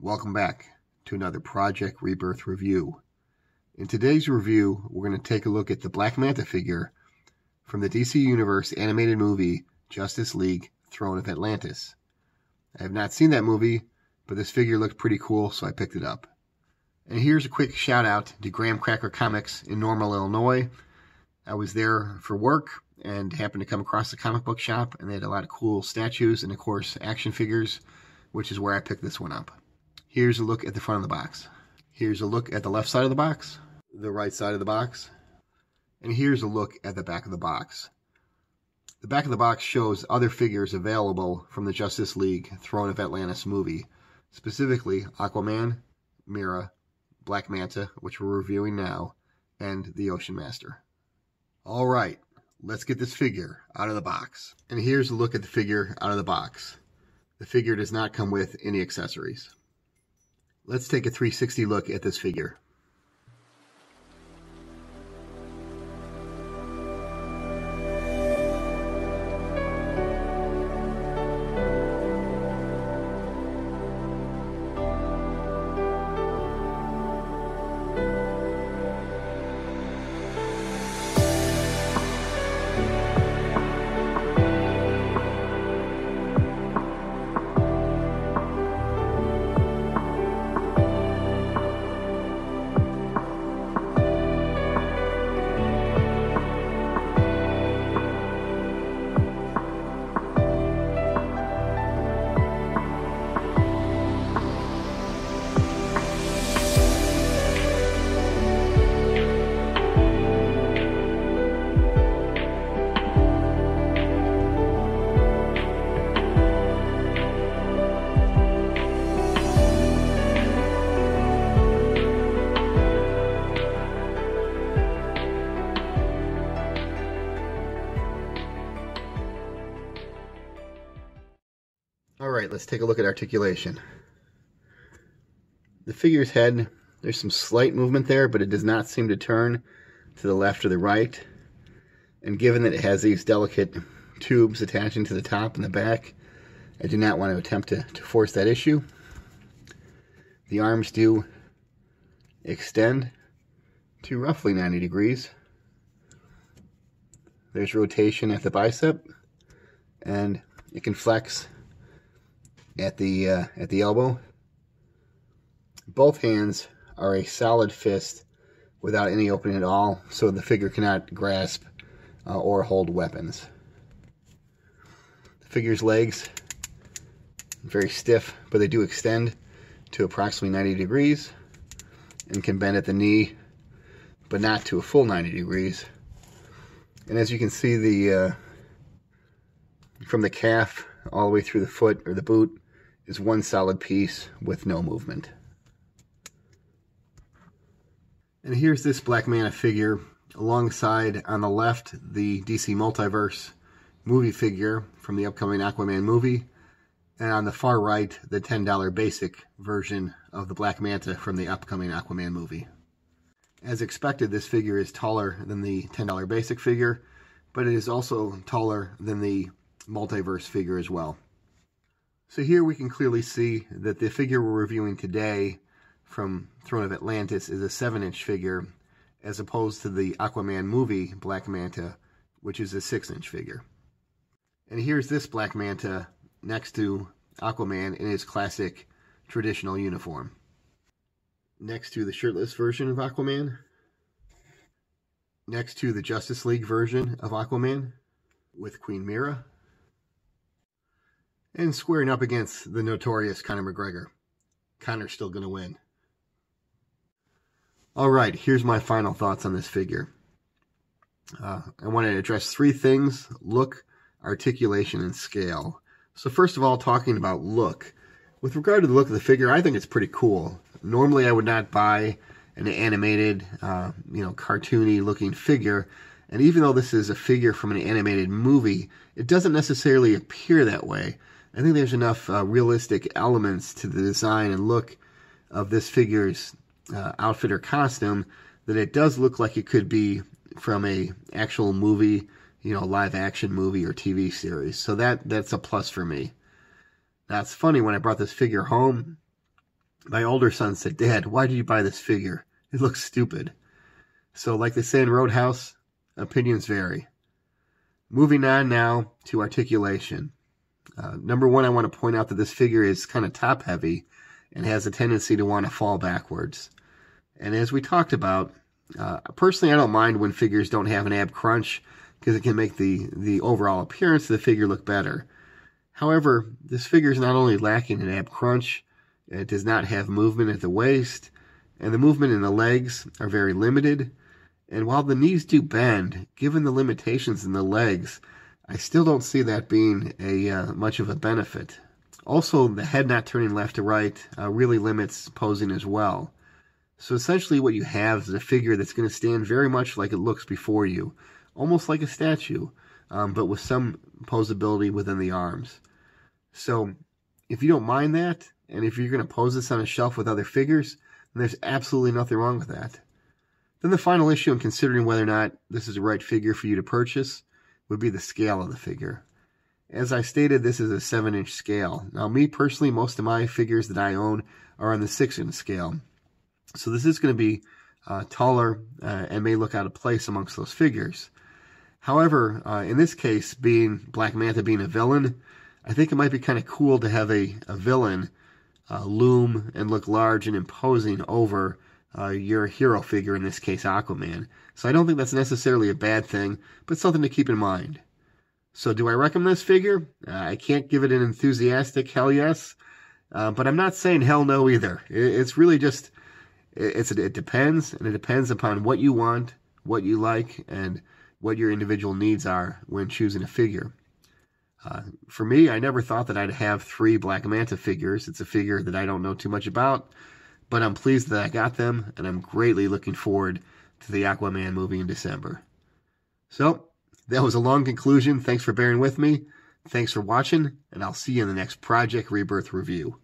Welcome back to another Project Rebirth review. In today's review, we're going to take a look at the Black Manta figure from the DC Universe animated movie Justice League Throne of Atlantis. I have not seen that movie, but this figure looked pretty cool, so I picked it up. And here's a quick shout out to Graham Cracker Comics in Normal, Illinois. I was there for work and happened to come across the comic book shop, and they had a lot of cool statues and, of course, action figures, which is where I picked this one up. Here's a look at the front of the box. Here's a look at the left side of the box, the right side of the box, and here's a look at the back of the box. The back of the box shows other figures available from the Justice League Throne of Atlantis movie, specifically Aquaman, Mera, Black Manta, which we're reviewing now, and the Ocean Master. All right, let's get this figure out of the box. And here's a look at the figure out of the box. The figure does not come with any accessories. Let's take a 360 look at this figure. Alright, let's take a look at articulation. The figure's head, there's some slight movement there, but it does not seem to turn to the left or the right. And given that it has these delicate tubes attaching to the top and the back, I do not want to attempt to force that issue. The arms do extend to roughly 90 degrees. There's rotation at the bicep, and it can flex at the elbow. Both hands are a solid fist without any opening at all, so the figure cannot grasp or hold weapons. The figure's legs, very stiff, but they do extend to approximately 90 degrees and can bend at the knee, but not to a full 90 degrees. And as you can see, from the calf all the way through the foot or the boot is one solid piece with no movement. And here's this Black Manta figure alongside, on the left, the DC Multiverse movie figure from the upcoming Aquaman movie, and on the far right, the $10 basic version of the Black Manta from the upcoming Aquaman movie. As expected, this figure is taller than the $10 basic figure, but it is also taller than the Multiverse figure as well. So here we can clearly see that the figure we're reviewing today from Throne of Atlantis is a 7-inch figure, as opposed to the Aquaman movie Black Manta, which is a 6-inch figure. And here's this Black Manta next to Aquaman in his classic traditional uniform. Next to the shirtless version of Aquaman. Next to the Justice League version of Aquaman with Queen Mera. And squaring up against the notorious Conor McGregor. Conor's still going to win. Alright, here's my final thoughts on this figure. I want to address 3 things: look, articulation, and scale. So first of all, talking about look. With regard to the look of the figure, I think it's pretty cool. Normally I would not buy an animated, cartoony looking figure. And even though this is a figure from an animated movie, it doesn't necessarily appear that way. I think there's enough realistic elements to the design and look of this figure's outfit or costume that it does look like it could be from a actual movie, live action movie or TV series. So that's a plus for me. Now it's funny, when I brought this figure home, My older son said, "Dad, why did you buy this figure? It looks stupid." So like they say in Roadhouse, opinions vary. Moving on now to articulation. Number one, I want to point out that this figure is kind of top heavy and has a tendency to want to fall backwards. And as we talked about, personally I don't mind when figures don't have an ab crunch because it can make the overall appearance of the figure look better. However, this figure is not only lacking an ab crunch, it does not have movement at the waist, and the movement in the legs are very limited. And while the knees do bend, given the limitations in the legs, I still don't see that being much of a benefit. Also, the head not turning left to right really limits posing as well. So essentially what you have is a figure that's going to stand very much like it looks before you, almost like a statue, but with some posability within the arms. So if you don't mind that, and if you're going to pose this on a shelf with other figures, then there's absolutely nothing wrong with that. Then the final issue in considering whether or not this is the right figure for you to purchase would be the scale of the figure. As I stated, this is a 7-inch scale. Now, me personally, most of my figures that I own are on the 6-inch scale. So this is going to be taller and may look out of place amongst those figures. However, in this case, being Black Manta being a villain, I think it might be kind of cool to have a villain loom and look large and imposing over your hero figure, in this case Aquaman. So I don't think that's necessarily a bad thing, but something to keep in mind. So do I recommend this figure? I can't give it an enthusiastic hell yes, but I'm not saying hell no either. It's really just, it depends, and it depends upon what you want, what you like, and what your individual needs are when choosing a figure. For me, I never thought that I'd have 3 Black Manta figures. It's a figure that I don't know too much about, but I'm pleased that I got them, and I'm greatly looking forward to the Aquaman movie in December. So, that was a long conclusion. Thanks for bearing with me. Thanks for watching, and I'll see you in the next Project Rebirth review.